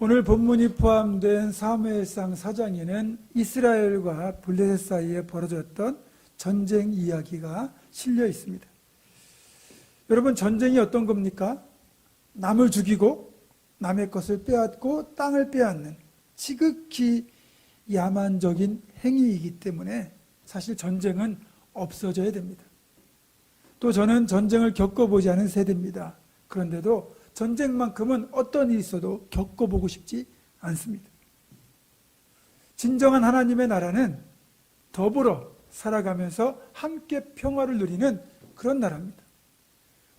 오늘 본문이 포함된 사무엘상 4장에는 이스라엘과 블레셋 사이에 벌어졌던 전쟁 이야기가 실려 있습니다. 여러분, 전쟁이 어떤 겁니까? 남을 죽이고 남의 것을 빼앗고 땅을 빼앗는 지극히 야만적인 행위이기 때문에 사실 전쟁은 없어져야 됩니다. 또 저는 전쟁을 겪어보지 않은 세대입니다. 그런데도 전쟁만큼은 어떤 일이 있어도 겪어보고 싶지 않습니다. 진정한 하나님의 나라는 더불어 살아가면서 함께 평화를 누리는 그런 나라입니다.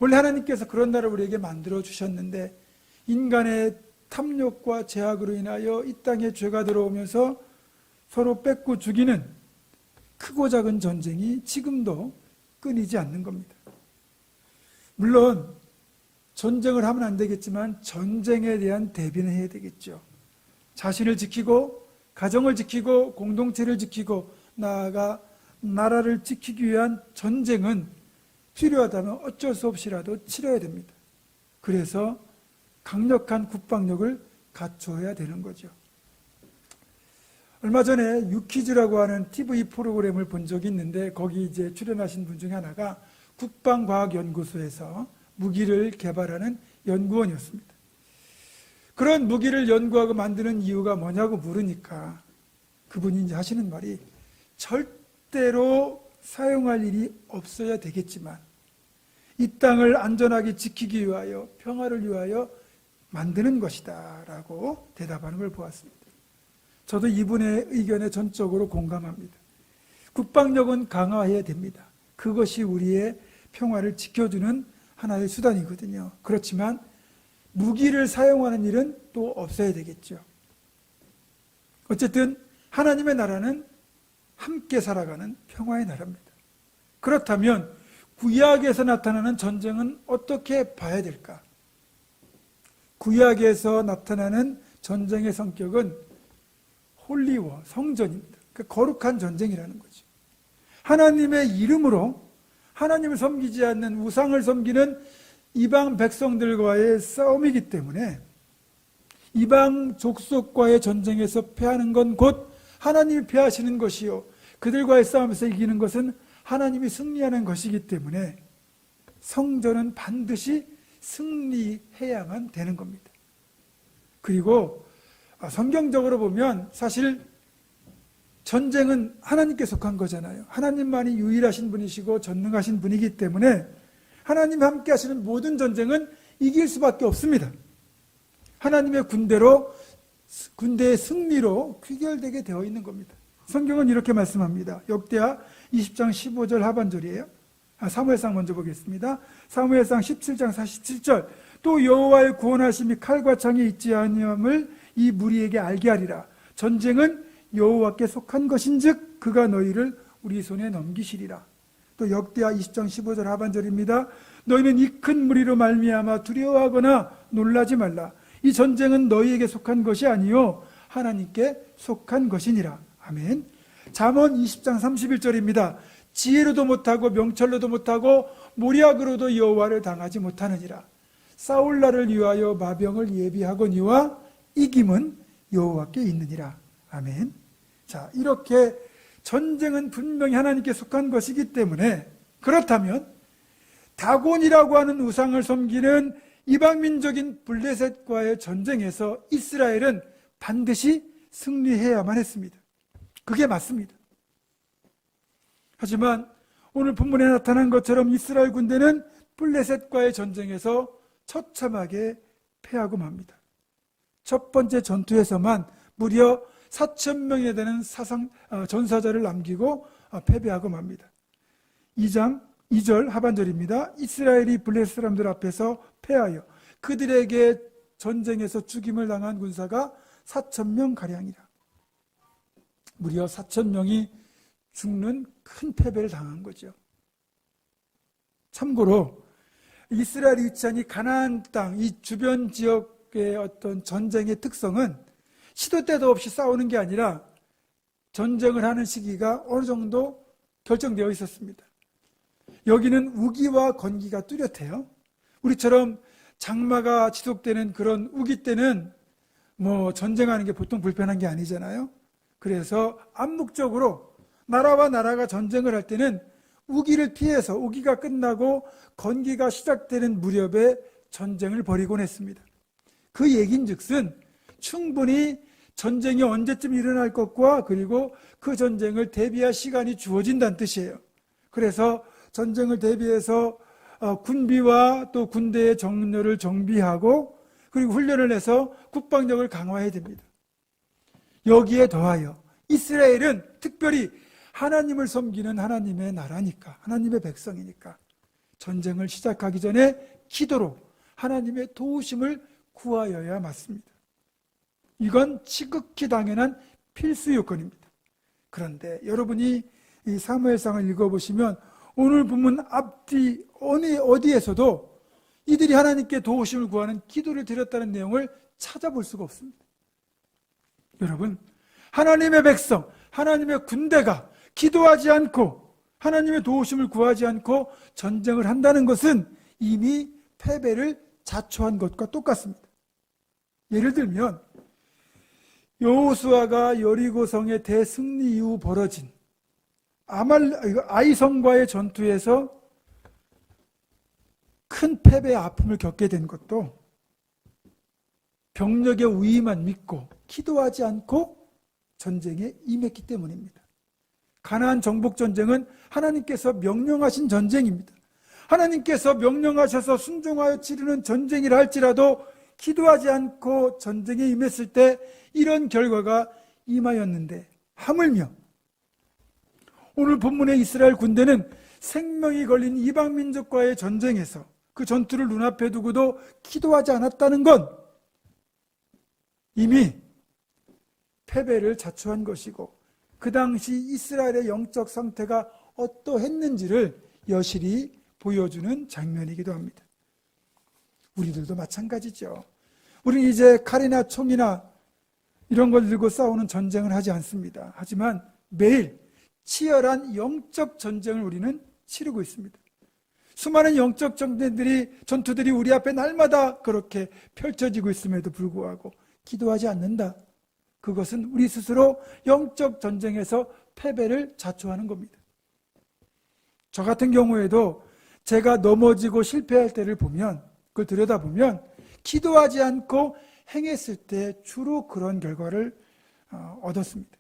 원래 하나님께서 그런 나라를 우리에게 만들어 주셨는데 인간의 탐욕과 제약으로 인하여 이 땅에 죄가 들어오면서 서로 뺏고 죽이는 크고 작은 전쟁이 지금도 끊이지 않는 겁니다. 물론 전쟁을 하면 안 되겠지만 전쟁에 대한 대비는 해야 되겠죠. 자신을 지키고 가정을 지키고 공동체를 지키고 나아가 나라를 지키기 위한 전쟁은 필요하다면 어쩔 수 없이라도 치러야 됩니다. 그래서 강력한 국방력을 갖춰야 되는 거죠. 얼마 전에 유퀴즈라고 하는 TV 프로그램을 본 적이 있는데 거기 이제 출연하신 분 중에 하나가 국방과학연구소에서 무기를 개발하는 연구원이었습니다. 그런 무기를 연구하고 만드는 이유가 뭐냐고 물으니까 그분이 이제 하시는 말이 절대로 사용할 일이 없어야 되겠지만 이 땅을 안전하게 지키기 위하여 평화를 위하여 만드는 것이다 라고 대답하는 걸 보았습니다. 저도 이분의 의견에 전적으로 공감합니다. 국방력은 강화해야 됩니다. 그것이 우리의 평화를 지켜주는 하나의 수단이거든요. 그렇지만 무기를 사용하는 일은 또 없어야 되겠죠. 어쨌든 하나님의 나라는 함께 살아가는 평화의 나라입니다. 그렇다면 구약에서 나타나는 전쟁은 어떻게 봐야 될까? 구약에서 나타나는 전쟁의 성격은 홀리워, 성전입니다. 그러니까 거룩한 전쟁이라는 거죠. 하나님의 이름으로 하나님을 섬기지 않는 우상을 섬기는 이방 백성들과의 싸움이기 때문에 이방 족속과의 전쟁에서 패하는 건 곧 하나님이 패하시는 것이요 그들과의 싸움에서 이기는 것은 하나님이 승리하는 것이기 때문에 성전은 반드시 승리해야만 되는 겁니다. 그리고 성경적으로 보면 사실 전쟁은 하나님께 속한 거잖아요. 하나님만이 유일하신 분이시고 전능하신 분이기 때문에 하나님이 함께 하시는 모든 전쟁은 이길 수밖에 없습니다. 하나님의 군대의 승리로 귀결되게 되어 있는 겁니다. 성경은 이렇게 말씀합니다. 역대하 20장 15절 하반절이에요. 사무엘상 먼저 보겠습니다. 사무엘상 17장 47절 또 여호와의 구원하심이 칼과 창에 있지 아니함을 이 무리에게 알게 하리라. 전쟁은 여호와께 속한 것인즉 그가 너희를 우리 손에 넘기시리라. 또 역대하 20장 15절 하반절입니다. 너희는 이 큰 무리로 말미암아 두려워하거나 놀라지 말라. 이 전쟁은 너희에게 속한 것이 아니요 하나님께 속한 것이니라. 아멘. 잠언 20장 31절입니다. 지혜로도 못하고 명철로도 못하고 모략으로도 여호와를 당하지 못하느니라. 싸울 날을 위하여 마병을 예비하거니와 이김은 여호와께 있느니라. 아멘. 자, 이렇게 전쟁은 분명히 하나님께 속한 것이기 때문에 그렇다면 다곤이라고 하는 우상을 섬기는 이방민족인 블레셋과의 전쟁에서 이스라엘은 반드시 승리해야만 했습니다. 그게 맞습니다. 하지만 오늘 본문에 나타난 것처럼 이스라엘 군대는 블레셋과의 전쟁에서 처참하게 패하고 맙니다. 첫 번째 전투에서만 무려 4,000명에 되는 전사자를 남기고 패배하고 맙니다. 2장 2절 하반절입니다. 이스라엘이 블레셋 사람들 앞에서 패하여 그들에게 전쟁에서 죽임을 당한 군사가 4,000명 가량이라. 무려 4,000명이 죽는 큰 패배를 당한 거죠. 참고로 이스라엘이 위치한 이 가나안 땅, 이 주변 지역의 어떤 전쟁의 특성은 시도 때도 없이 싸우는 게 아니라 전쟁을 하는 시기가 어느 정도 결정되어 있었습니다. 여기는 우기와 건기가 뚜렷해요. 우리처럼 장마가 지속되는 그런 우기 때는 전쟁하는 게 보통 불편한 게 아니잖아요. 그래서 암묵적으로 나라와 나라가 전쟁을 할 때는 우기를 피해서 우기가 끝나고 건기가 시작되는 무렵에 전쟁을 벌이곤 했습니다. 그 얘긴즉슨 충분히 전쟁이 언제쯤 일어날 것과 그리고 그 전쟁을 대비할 시간이 주어진다는 뜻이에요. 그래서 전쟁을 대비해서 군비와 또 군대의 정렬을 정비하고 그리고 훈련을 해서 국방력을 강화해야 됩니다. 여기에 더하여 이스라엘은 특별히 하나님을 섬기는 하나님의 나라니까, 하나님의 백성이니까 전쟁을 시작하기 전에 기도로 하나님의 도우심을 구하여야 맞습니다. 이건 지극히 당연한 필수 요건입니다. 그런데 여러분이 이 사무엘상을 읽어보시면 오늘 본문 앞뒤 어디에서도 이들이 하나님께 도우심을 구하는 기도를 드렸다는 내용을 찾아볼 수가 없습니다. 여러분, 하나님의 백성, 하나님의 군대가 기도하지 않고 하나님의 도우심을 구하지 않고 전쟁을 한다는 것은 이미 패배를 자초한 것과 똑같습니다. 예를 들면 여호수아가 여리고성의 대승리 이후 벌어진 아이성과의 전투에서 큰 패배의 아픔을 겪게 된 것도 병력의 위임만 믿고 기도하지 않고 전쟁에 임했기 때문입니다. 가나안 정복 전쟁은 하나님께서 명령하신 전쟁입니다. 하나님께서 명령하셔서 순종하여 치르는 전쟁이라 할지라도 기도하지 않고 전쟁에 임했을 때 이런 결과가 임하였는데, 하물며 오늘 본문의 이스라엘 군대는 생명이 걸린 이방 민족과의 전쟁에서 그 전투를 눈앞에 두고도 기도하지 않았다는 건 이미 패배를 자초한 것이고 그 당시 이스라엘의 영적 상태가 어떠했는지를 여실히 보여주는 장면이기도 합니다. 우리들도 마찬가지죠. 우리는 이제 칼이나 총이나 이런 걸 들고 싸우는 전쟁을 하지 않습니다. 하지만 매일 치열한 영적 전쟁을 우리는 치르고 있습니다. 수많은 영적 전투들이 우리 앞에 날마다 그렇게 펼쳐지고 있음에도 불구하고 기도하지 않는다. 그것은 우리 스스로 영적 전쟁에서 패배를 자초하는 겁니다. 저 같은 경우에도 제가 넘어지고 실패할 때를 보면, 그걸 들여다보면 기도하지 않고 행했을 때 주로 그런 결과를 얻었습니다.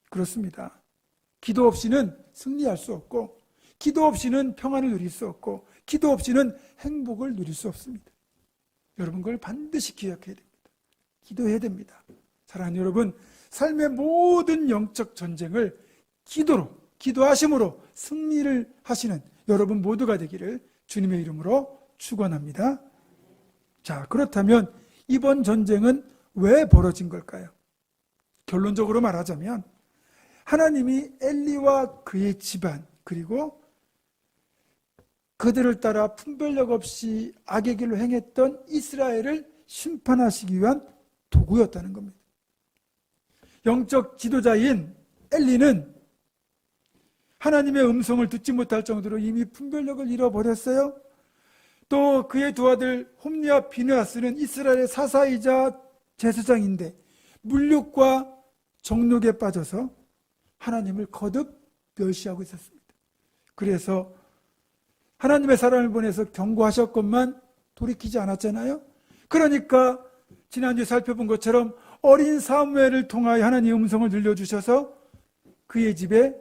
그렇습니다. 기도 없이는 승리할 수 없고, 기도 없이는 평안을 누릴 수 없고, 기도 없이는 행복을 누릴 수 없습니다. 여러분, 그걸 반드시 기억해야 됩니다. 기도해야 됩니다. 사랑하는 여러분, 삶의 모든 영적 전쟁을 기도로, 기도하심으로 승리를 하시는 여러분 모두가 되기를 주님의 이름으로 축원합니다. 자, 그렇다면 이번 전쟁은 왜 벌어진 걸까요? 결론적으로 말하자면 하나님이 엘리와 그의 집안 그리고 그들을 따라 분별력 없이 악의 길로 행했던 이스라엘을 심판하시기 위한 도구였다는 겁니다. 영적 지도자인 엘리는 하나님의 음성을 듣지 못할 정도로 이미 분별력을 잃어버렸어요. 또 그의 두 아들 홈리와 비느하스는 이스라엘의 사사이자 제사장인데 물욕과 정욕에 빠져서 하나님을 거듭 멸시하고 있었습니다. 그래서 하나님의 사람을 보내서 경고하셨건만 돌이키지 않았잖아요. 그러니까 지난주에 살펴본 것처럼 어린 사무엘을 통하여 하나님의 음성을 들려주셔서 그의 집에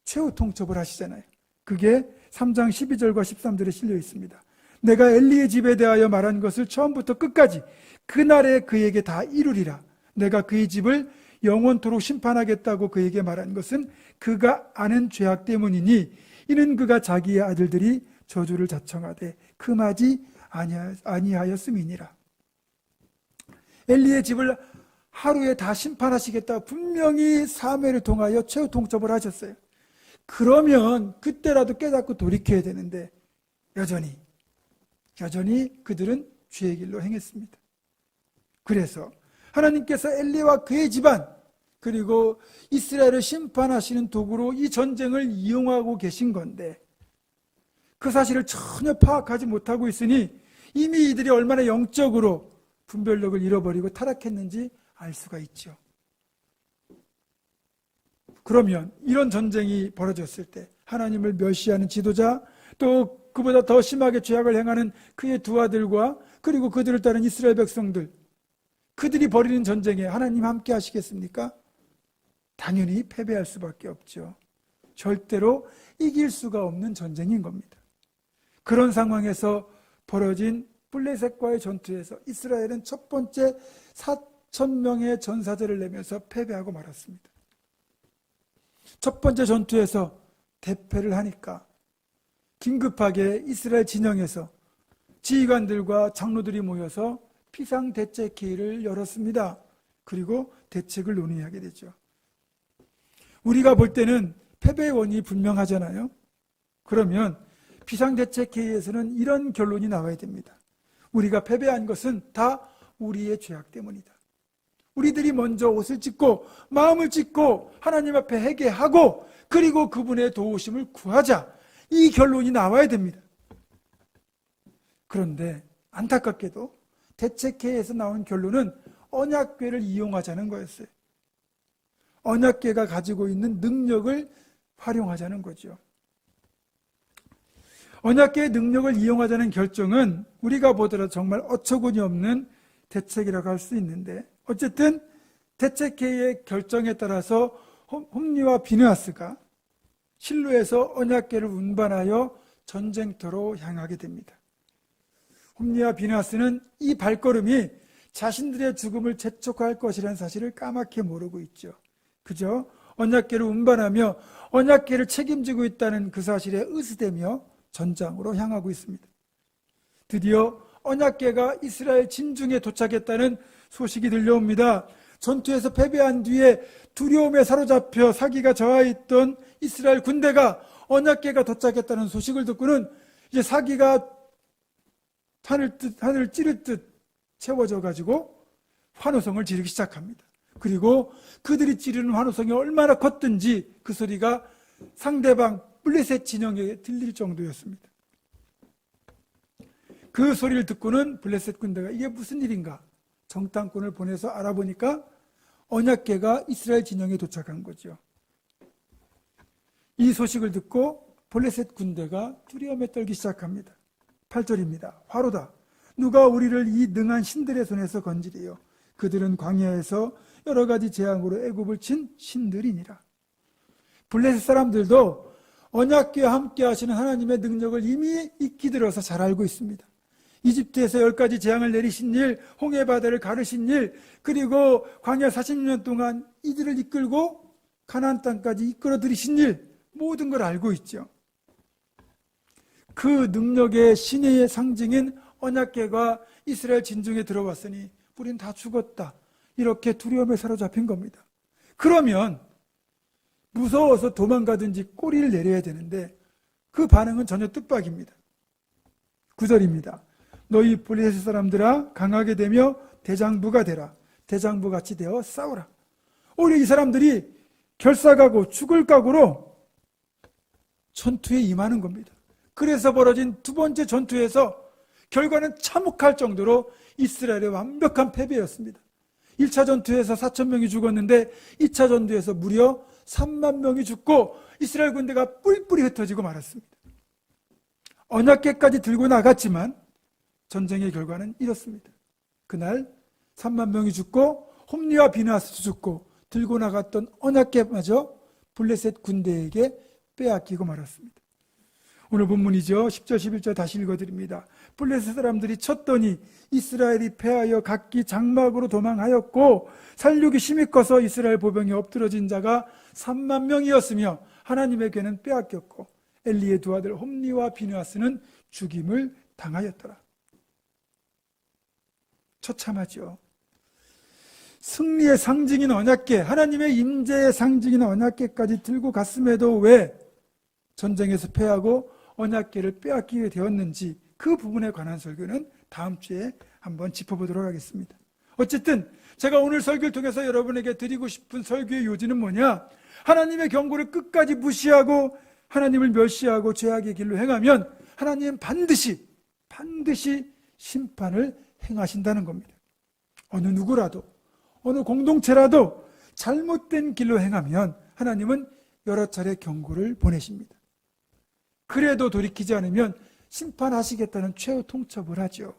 최후 통첩을 하시잖아요. 그게 3장 12절과 13절에 실려 있습니다. 내가 엘리의 집에 대하여 말한 것을 처음부터 끝까지 그날에 그에게 다 이루리라. 내가 그의 집을 영원토록 심판하겠다고 그에게 말한 것은 그가 아는 죄악 때문이니 이는 그가 자기의 아들들이 저주를 자청하되 금하지 아니하였음이니라. 엘리의 집을 하루에 다 심판하시겠다 분명히 사무엘을 통하여 최후 통첩을 하셨어요. 그러면 그때라도 깨닫고 돌이켜야 되는데 여전히 그들은 죄의 길로 행했습니다. 그래서 하나님께서 엘리와 그의 집안 그리고 이스라엘을 심판하시는 도구로 이 전쟁을 이용하고 계신 건데 그 사실을 전혀 파악하지 못하고 있으니 이미 이들이 얼마나 영적으로 분별력을 잃어버리고 타락했는지 알 수가 있죠. 그러면 이런 전쟁이 벌어졌을 때 하나님을 멸시하는 지도자, 또 그보다 더 심하게 죄악을 행하는 그의 두 아들과 그리고 그들을 따른 이스라엘 백성들, 그들이 벌이는 전쟁에 하나님 함께 하시겠습니까? 당연히 패배할 수밖에 없죠. 절대로 이길 수가 없는 전쟁인 겁니다. 그런 상황에서 벌어진 블레셋과의 전투에서 이스라엘은 첫 번째 4,000명의 전사들을 내면서 패배하고 말았습니다. 첫 번째 전투에서 대패를 하니까 긴급하게 이스라엘 진영에서 지휘관들과 장로들이 모여서 비상대책회의를 열었습니다. 그리고 대책을 논의하게 되죠. 우리가 볼 때는 패배의 원인이 분명하잖아요. 그러면 비상대책회의에서는 이런 결론이 나와야 됩니다. 우리가 패배한 것은 다 우리의 죄악 때문이다. 우리들이 먼저 옷을 찢고 마음을 찢고 하나님 앞에 회개하고 그리고 그분의 도우심을 구하자. 이 결론이 나와야 됩니다. 그런데 안타깝게도 대책회의에서 나온 결론은 언약궤를 이용하자는 거였어요. 언약궤가 가지고 있는 능력을 활용하자는 거죠. 언약궤의 능력을 이용하자는 결정은 우리가 보더라도 정말 어처구니 없는 대책이라고 할 수 있는데, 어쨌든 대책회의의 결정에 따라서 홈리와 비느하스가 실로에서 언약궤를 운반하여 전쟁터로 향하게 됩니다. 홈리와 비느하스는 이 발걸음이 자신들의 죽음을 재촉할 것이라는 사실을 까맣게 모르고 있죠. 그저 언약궤를 운반하며 언약궤를 책임지고 있다는 그 사실에 의스대며 전장으로 향하고 있습니다. 드디어 언약궤가 이스라엘 진중에 도착했다는 소식이 들려옵니다. 전투에서 패배한 뒤에 두려움에 사로잡혀 사기가 저하했던 이스라엘 군대가 언약궤가 도착했다는 소식을 듣고는 이제 사기가 하늘을 찌를 듯 채워져 가지고 환호성을 지르기 시작합니다. 그리고 그들이 지르는 환호성이 얼마나 컸든지 그 소리가 상대방 블레셋 진영에 들릴 정도였습니다. 그 소리를 듣고는 블레셋 군대가 이게 무슨 일인가 정탐꾼을 보내서 알아보니까 언약궤가 이스라엘 진영에 도착한 거죠. 이 소식을 듣고 블레셋 군대가 두려움에 떨기 시작합니다. 8절입니다. 화로다. 누가 우리를 이 능한 신들의 손에서 건지리요. 그들은 광야에서 여러 가지 재앙으로 애굽을 친 신들이니라. 블레셋 사람들도 언약궤와 함께 하시는 하나님의 능력을 이미 익히 들어서 잘 알고 있습니다. 이집트에서 10가지 재앙을 내리신 일, 홍해바다를 가르신 일, 그리고 광야 40년 동안 이들을 이끌고 가나안 땅까지 이끌어 들이신 일, 모든 걸 알고 있죠. 그 능력의 신의 상징인 언약궤가 이스라엘 진중에 들어왔으니 우린 다 죽었다. 이렇게 두려움에 사로잡힌 겁니다. 그러면 무서워서 도망가든지 꼬리를 내려야 되는데 그 반응은 전혀 뜻밖입니다. 9절입니다. 너희 블레셋 사람들아 강하게 되며 대장부가 되라. 대장부같이 되어 싸우라. 오히려 이 사람들이 결사각오, 죽을 각오로 전투에 임하는 겁니다. 그래서 벌어진 두 번째 전투에서 결과는 참혹할 정도로 이스라엘의 완벽한 패배였습니다. 1차 전투에서 4,000명이 죽었는데 2차 전투에서 무려 3만 명이 죽고 이스라엘 군대가 뿔뿔이 흩어지고 말았습니다. 언약궤까지 들고 나갔지만 전쟁의 결과는 이렇습니다. 그날 3만 명이 죽고 홈리와 비느하스도 죽고 들고 나갔던 언약궤마저 블레셋 군대에게 빼앗기고 말았습니다. 오늘 본문이죠. 10절 11절 다시 읽어드립니다. 블레셋 사람들이 쳤더니 이스라엘이 패하여 각기 장막으로 도망하였고 살육이 심히 커서 이스라엘 보병에 엎드러진 자가 3만 명이었으며 하나님의 궤는 빼앗겼고 엘리의 두 아들 홈리와 비느하스는 죽임을 당하였더라. 처참하죠. 승리의 상징인 언약궤, 하나님의 임재의 상징인 언약궤까지 들고 갔음에도 왜 전쟁에서 패하고 언약궤를 빼앗기게 되었는지 그 부분에 관한 설교는 다음 주에 한번 짚어보도록 하겠습니다. 어쨌든 제가 오늘 설교를 통해서 여러분에게 드리고 싶은 설교의 요지는 뭐냐? 하나님의 경고를 끝까지 무시하고 하나님을 멸시하고 죄악의 길로 행하면 하나님은 반드시 심판을 행하신다는 겁니다. 어느 누구라도, 어느 공동체라도 잘못된 길로 행하면 하나님은 여러 차례 경고를 보내십니다. 그래도 돌이키지 않으면 심판하시겠다는 최후 통첩을 하죠.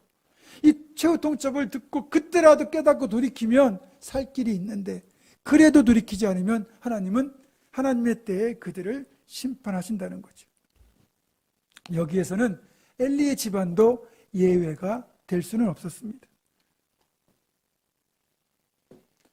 이 최후 통첩을 듣고 그때라도 깨닫고 돌이키면 살 길이 있는데, 그래도 돌이키지 않으면 하나님은 하나님의 때에 그들을 심판하신다는 거죠. 여기에서는 엘리의 집안도 예외가 될 수는 없었습니다.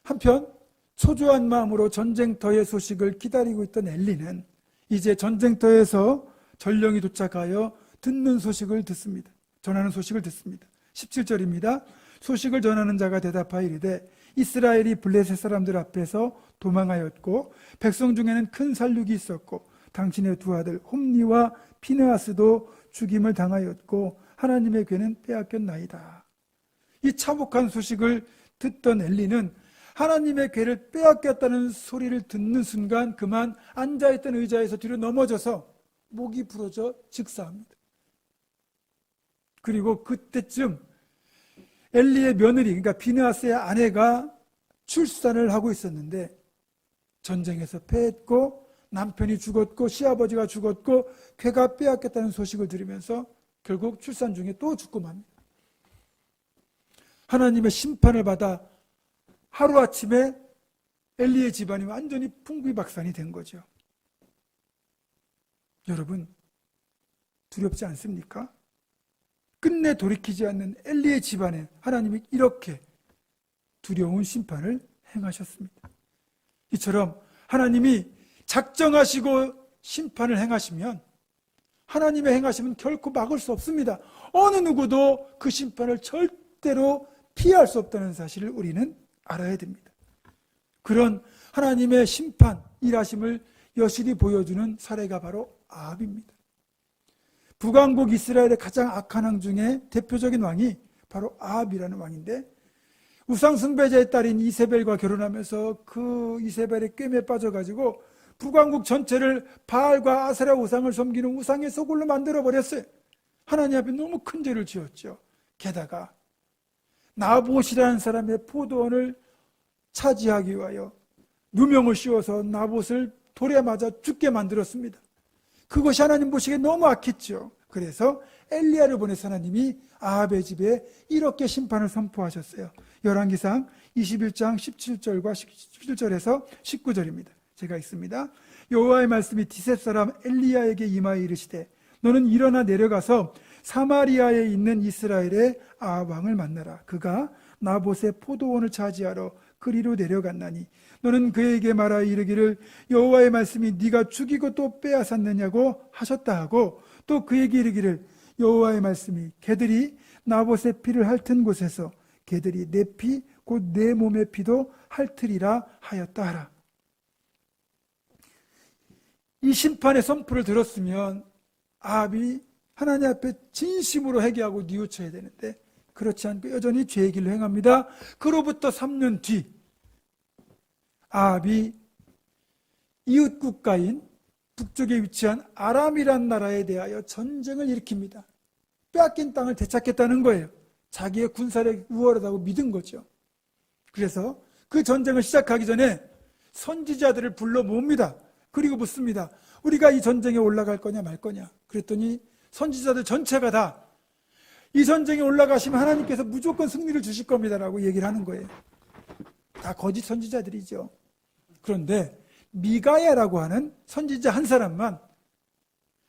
한편 초조한 마음으로 전쟁터의 소식을 기다리고 있던 엘리는 이제 전쟁터에서 전령이 도착하여 듣는 소식을 듣습니다. 전하는 소식을 듣습니다. 17절입니다. 소식을 전하는 자가 대답하여 이르되 이스라엘이 블레셋 사람들 앞에서 도망하였고 백성 중에는 큰 살육이 있었고 당신의 두 아들 홈니와 피느하스도 죽임을 당하였고 하나님의 괴는 빼앗겼나이다. 이 참혹한 소식을 듣던 엘리는 하나님의 괴를 빼앗겼다는 소리를 듣는 순간 그만 앉아있던 의자에서 뒤로 넘어져서 목이 부러져 즉사합니다. 그리고 그때쯤 엘리의 며느리, 그러니까 비느하스의 아내가 출산을 하고 있었는데 전쟁에서 패했고 남편이 죽었고 시아버지가 죽었고 괴가 빼앗겼다는 소식을 들으면서 결국 출산 중에 또 죽고 맙니다. 하나님의 심판을 받아 하루아침에 엘리의 집안이 완전히 풍비박산이 된 거죠. 여러분, 두렵지 않습니까? 끝내 돌이키지 않는 엘리의 집안에 하나님이 이렇게 두려운 심판을 행하셨습니다. 이처럼 하나님이 작정하시고 심판을 행하시면 하나님의 행하심은 결코 막을 수 없습니다. 어느 누구도 그 심판을 절대로 피할 수 없다는 사실을 우리는 알아야 됩니다. 그런 하나님의 심판, 일하심을 여실히 보여주는 사례가 바로 아합입니다. 북왕국 이스라엘의 가장 악한 왕 중에 대표적인 왕이 바로 아합이라는 왕인데 우상 숭배자의 딸인 이세벨과 결혼하면서 그 이세벨의 꿰매에 빠져가지고 북왕국 전체를 바알과 아세라 우상을 섬기는 우상의 소굴로 만들어버렸어요. 하나님 앞에 너무 큰 죄를 지었죠. 게다가 나봇이라는 사람의 포도원을 차지하기 위하여 누명을 씌워서 나봇을 돌에 맞아 죽게 만들었습니다. 그것이 하나님 보시기에 너무 악했죠. 그래서 엘리야를 보내서 하나님이 아합의 집에 이렇게 심판을 선포하셨어요. 열왕기상 21장 17절과 17절에서 19절입니다. 제가 읽습니다. 여호와의 말씀이 디셋 사람 엘리야에게 임하여 이르시되 너는 일어나 내려가서 사마리아에 있는 이스라엘의 아합 왕을 만나라. 그가 나봇의 포도원을 차지하러 그리로 내려갔나니 너는 그에게 말하여 이르기를 여호와의 말씀이 네가 죽이고 또 빼앗았느냐고 하셨다 하고 또 그에게 이르기를 여호와의 말씀이 개들이 나봇의 피를 핥은 곳에서 개들이 내 피 곧 내 몸의 피도 핥으리라 하였다 하라. 이 심판의 선포를 들었으면 아합이 하나님 앞에 진심으로 회개하고 뉘우쳐야 되는데 그렇지 않고 여전히 죄의 길로 행합니다. 그로부터 3년 뒤 아합이 이웃 국가인 북쪽에 위치한 아람이란 나라에 대하여 전쟁을 일으킵니다. 빼앗긴 땅을 되찾겠다는 거예요. 자기의 군사력이 우월하다고 믿은 거죠. 그래서 그 전쟁을 시작하기 전에 선지자들을 불러 모읍니다. 그리고 묻습니다. 우리가 이 전쟁에 올라갈 거냐 말 거냐. 그랬더니 선지자들 전체가 다 이 전쟁에 올라가시면 하나님께서 무조건 승리를 주실 겁니다라고 얘기를 하는 거예요. 다 거짓 선지자들이죠. 그런데 미가야라고 하는 선지자 한 사람만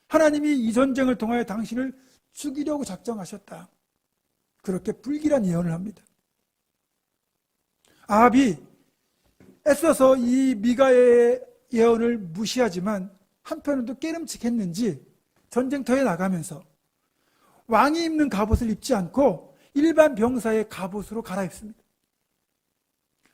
하나님이 이 전쟁을 통하여 당신을 죽이려고 작정하셨다. 그렇게 불길한 예언을 합니다. 아합이 애써서 이 미가야의 예언을 무시하지만 한편은 또 깨름칙했는지 전쟁터에 나가면서 왕이 입는 갑옷을 입지 않고 일반 병사의 갑옷으로 갈아입습니다.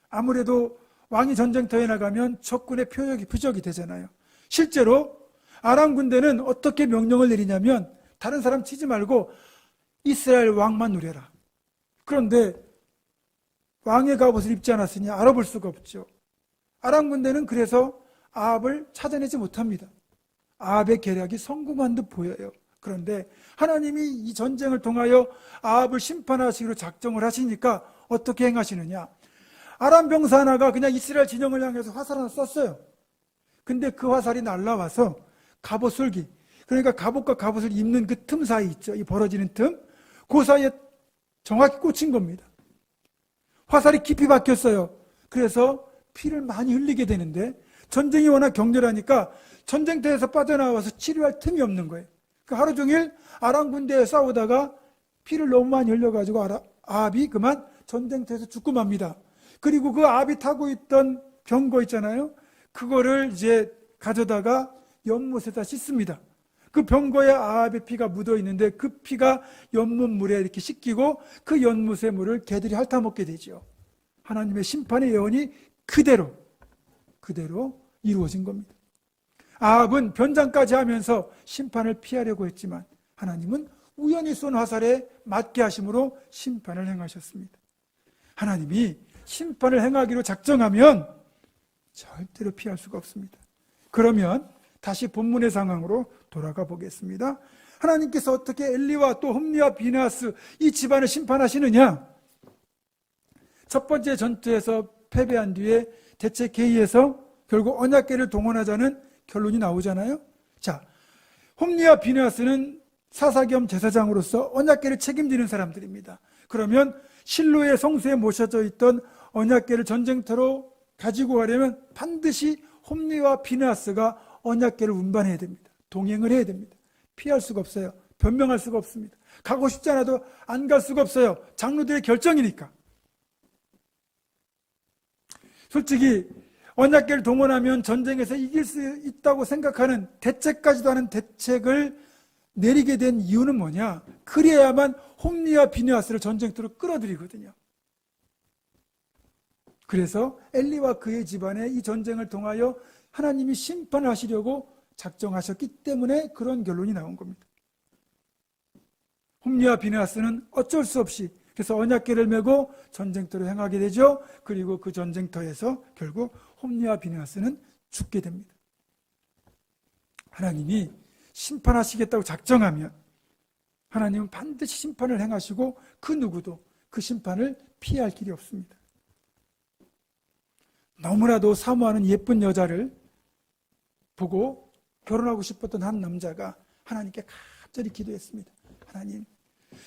아무래도 왕이 전쟁터에 나가면 적군의 표적이 되잖아요. 실제로 아람 군대는 어떻게 명령을 내리냐면 다른 사람 치지 말고 이스라엘 왕만 노려라. 그런데 왕의 갑옷을 입지 않았으니 알아볼 수가 없죠. 아람 군대는 그래서 아합을 찾아내지 못합니다. 아합의 계략이 성공한 듯 보여요. 그런데 하나님이 이 전쟁을 통하여 아합을 심판하시기로 작정을 하시니까 어떻게 행하시느냐? 아람 병사 하나가 그냥 이스라엘 진영을 향해서 화살 하나 쐈어요. 근데 그 화살이 날라와서 갑옷슬기, 그러니까 갑옷과 갑옷을 입는 그 틈 사이 있죠. 이 벌어지는 틈, 그 사이에 정확히 꽂힌 겁니다. 화살이 깊이 박혔어요. 그래서 피를 많이 흘리게 되는데, 전쟁이 워낙 격렬하니까 전쟁터에서 빠져나와서 치료할 틈이 없는 거예요. 그러니까 하루 종일 아람 군대에 싸우다가 피를 너무 많이 흘려가지고 아합이 그만 전쟁터에서 죽고 맙니다. 그리고 그 아합이 타고 있던 병거 있잖아요. 그거를 이제 가져다가 연못에다 씻습니다. 그 병거에 아합의 피가 묻어 있는데 그 피가 연못물에 이렇게 씻기고 그 연못의 물을 개들이 핥아먹게 되죠. 하나님의 심판의 예언이 그대로 이루어진 겁니다. 아합은 변장까지 하면서 심판을 피하려고 했지만 하나님은 우연히 쏜 화살에 맞게 하심으로 심판을 행하셨습니다. 하나님이 심판을 행하기로 작정하면 절대로 피할 수가 없습니다. 그러면 다시 본문의 상황으로 돌아가 보겠습니다. 하나님께서 어떻게 엘리와 또 홈리와 비느하스 이 집안을 심판하시느냐? 첫 번째 전투에서 패배한 뒤에 대책 회의에서 결국 언약궤를 동원하자는 결론이 나오잖아요. 자, 홈리와 비느하스는 사사겸 제사장으로서 언약궤를 책임지는 사람들입니다. 그러면 실로의 성소에 모셔져 있던 언약궤를 전쟁터로 가지고 가려면 반드시 홈리와 비느하스가 언약궤를 운반해야 됩니다. 동행을 해야 됩니다. 피할 수가 없어요. 변명할 수가 없습니다. 가고 싶지 않아도 안 갈 수가 없어요. 장로들의 결정이니까. 솔직히 언약궤를 동원하면 전쟁에서 이길 수 있다고 생각하는 대책까지도 하는 대책을 내리게 된 이유는 뭐냐? 그래야만 홈리와 비느하스를 전쟁터로 끌어들이거든요. 그래서 엘리와 그의 집안에 이 전쟁을 통하여 하나님이 심판을 하시려고 작정하셨기 때문에 그런 결론이 나온 겁니다. 홈리와 비느하스는 어쩔 수 없이 그래서 언약궤를 메고 전쟁터로 행하게 되죠. 그리고 그 전쟁터에서 결국 홈리와 비느하스는 죽게 됩니다. 하나님이 심판하시겠다고 작정하면 하나님은 반드시 심판을 행하시고 그 누구도 그 심판을 피할 길이 없습니다. 너무나도 사모하는 예쁜 여자를 보고 결혼하고 싶었던 한 남자가 하나님께 갑자기 기도했습니다. 하나님,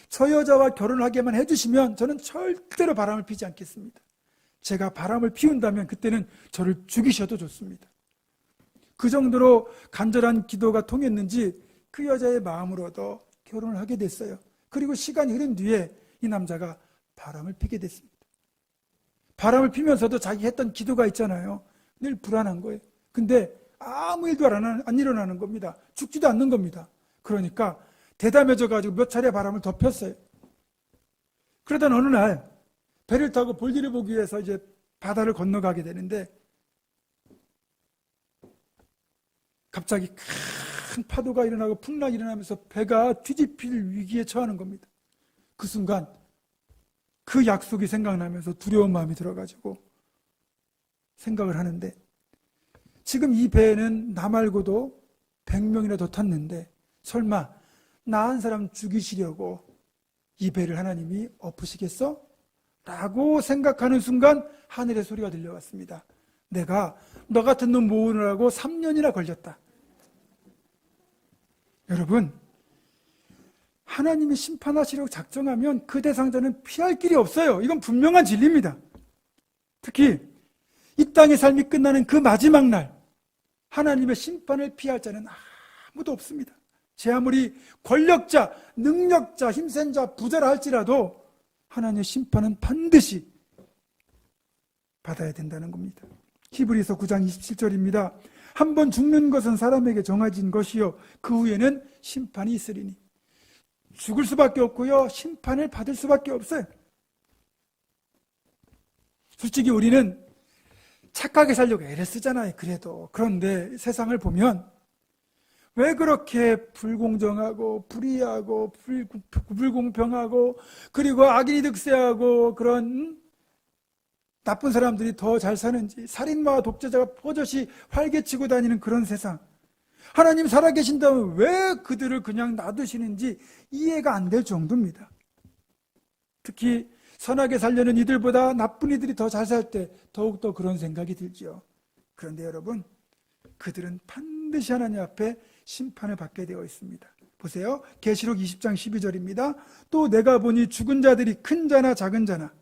저 여자와 결혼하게만 해주시면 저는 절대로 바람을 피지 않겠습니다. 제가 바람을 피운다면 그때는 저를 죽이셔도 좋습니다. 그 정도로 간절한 기도가 통했는지 그 여자의 마음을 얻어 결혼을 하게 됐어요. 그리고 시간이 흐른 뒤에 이 남자가 바람을 피게 됐습니다. 바람을 피면서도 자기 했던 기도가 있잖아요. 늘 불안한 거예요. 근데 아무 일도 안 일어나는 겁니다. 죽지도 않는 겁니다. 그러니까 대담해져가지고 몇 차례 바람을 더 폈어요. 그러던 어느 날 배를 타고 볼일을 보기 위해서 이제 바다를 건너가게 되는데 갑자기 큰 파도가 일어나고 풍랑이 일어나면서 배가 뒤집힐 위기에 처하는 겁니다. 그 순간 그 약속이 생각나면서 두려운 마음이 들어가지고 생각을 하는데 지금 이 배에는 나 말고도 100명이나 더 탔는데 설마 나 한 사람 죽이시려고 이 배를 하나님이 엎으시겠어? 라고 생각하는 순간 하늘의 소리가 들려왔습니다. 내가 너 같은 놈 모으느라고 3년이나 걸렸다. 여러분, 하나님이 심판하시려고 작정하면 그 대상자는 피할 길이 없어요. 이건 분명한 진리입니다. 특히 이 땅의 삶이 끝나는 그 마지막 날 하나님의 심판을 피할 자는 아무도 없습니다. 제 아무리 권력자, 능력자, 힘센 자, 부자라 할지라도 하나님의 심판은 반드시 받아야 된다는 겁니다. 히브리서 9장 27절입니다. 한 번 죽는 것은 사람에게 정해진 것이요 그 후에는 심판이 있으리니. 죽을 수밖에 없고요 심판을 받을 수밖에 없어요. 솔직히 우리는 착하게 살려고 애를 쓰잖아요. 그래도 그런데 세상을 보면 왜 그렇게 불공정하고 불의하고 불공평하고 그리고 악인이 득세하고 그런 나쁜 사람들이 더 잘 사는지, 살인마와 독재자가 버젓이 활개치고 다니는 그런 세상, 하나님 살아계신다면 왜 그들을 그냥 놔두시는지 이해가 안 될 정도입니다. 특히 선하게 살려는 이들보다 나쁜 이들이 더 잘 살 때 더욱더 그런 생각이 들지요. 그런데 여러분, 그들은 반드시 하나님 앞에 심판을 받게 되어 있습니다. 보세요. 계시록 20장 12절입니다. 또 내가 보니 죽은 자들이 큰 자나 작은 자나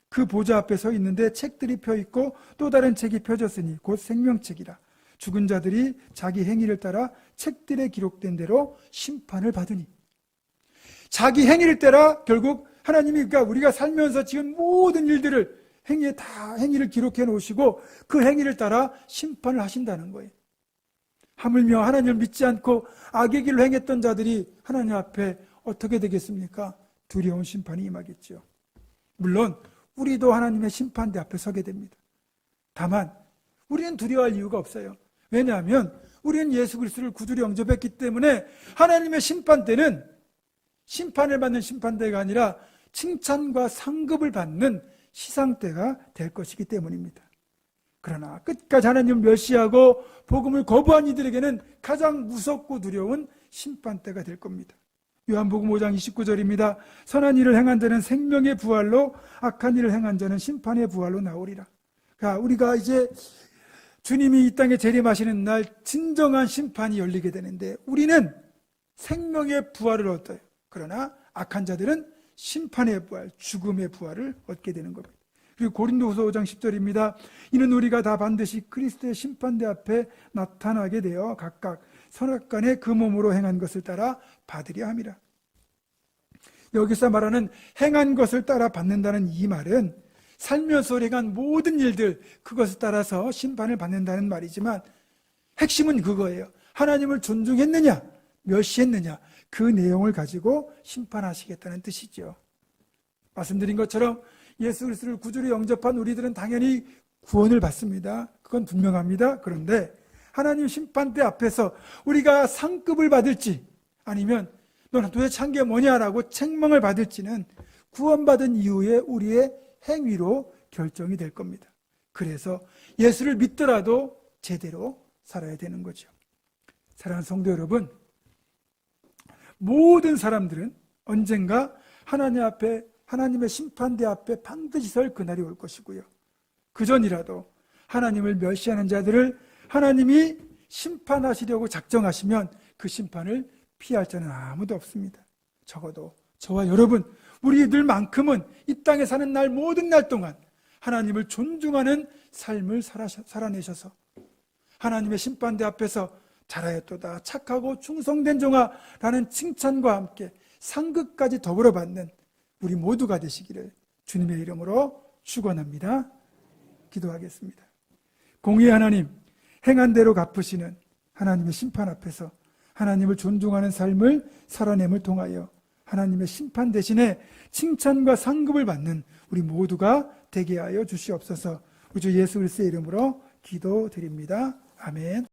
그 보좌 앞에 서 있는데 책들이 펴 있고 또 다른 책이 펴졌으니 곧 생명책이라. 죽은 자들이 자기 행위를 따라 책들에 기록된 대로 심판을 받으니. 자기 행위를 따라 결국 하나님이, 그러니까 우리가 살면서 지은 모든 일들을 행위를 기록해 놓으시고 그 행위를 따라 심판을 하신다는 거예요. 하물며 하나님을 믿지 않고 악의 길로 행했던 자들이 하나님 앞에 어떻게 되겠습니까? 두려운 심판이 임하겠죠. 물론 우리도 하나님의 심판대 앞에 서게 됩니다. 다만 우리는 두려워할 이유가 없어요. 왜냐하면 우리는 예수 그리스도를 구주로 영접했기 때문에 하나님의 심판대는 심판을 받는 심판대가 아니라 칭찬과 상급을 받는 시상대가 될 것이기 때문입니다. 그러나 끝까지 하나님을 멸시하고 복음을 거부한 이들에게는 가장 무섭고 두려운 심판대가 될 겁니다. 요한복음 5장 29절입니다. 선한 일을 행한 자는 생명의 부활로, 악한 일을 행한 자는 심판의 부활로 나오리라. 그러니까 우리가 이제 주님이 이 땅에 재림하시는 날 진정한 심판이 열리게 되는데 우리는 생명의 부활을 얻어요. 그러나 악한 자들은 심판의 부활, 죽음의 부활을 얻게 되는 겁니다. 그리고 고린도후서 5장 10절입니다. 이는 우리가 다 반드시 그리스도의 심판대 앞에 나타나게 되어 각각 선악간에 그 몸으로 행한 것을 따라 받으려 함이라. 여기서 말하는 행한 것을 따라 받는다는 이 말은 살면서 행한 모든 일들, 그것을 따라서 심판을 받는다는 말이지만 핵심은 그거예요. 하나님을 존중했느냐, 멸시했느냐, 그 내용을 가지고 심판하시겠다는 뜻이죠. 말씀드린 것처럼 예수 그리스도를 구주로 영접한 우리들은 당연히 구원을 받습니다. 그건 분명합니다. 그런데 하나님 심판대 앞에서 우리가 상급을 받을지 아니면 너는 도대체 한 게 뭐냐라고 책망을 받을지는 구원받은 이후에 우리의 행위로 결정이 될 겁니다. 그래서 예수를 믿더라도 제대로 살아야 되는 거죠. 사랑하는 성도 여러분, 모든 사람들은 언젠가 하나님 앞에, 하나님의 심판대 앞에 반드시 설 그날이 올 것이고요. 그전이라도 하나님을 멸시하는 자들을 하나님이 심판하시려고 작정하시면 그 심판을 피할 자는 아무도 없습니다. 적어도 저와 여러분, 우리들만큼은 이 땅에 사는 날 모든 날 동안 하나님을 존중하는 삶을 살아내셔서 하나님의 심판대 앞에서 잘하였도다, 착하고 충성된 종아라는 칭찬과 함께 상급까지 더불어 받는 우리 모두가 되시기를 주님의 이름으로 축원합니다. 기도하겠습니다. 공의의 하나님, 행한 대로 갚으시는 하나님의 심판 앞에서 하나님을 존중하는 삶을 살아냄을 통하여 하나님의 심판 대신에 칭찬과 상급을 받는 우리 모두가 되게 하여 주시옵소서. 우리 주 예수 그리스도의 이름으로 기도드립니다. 아멘.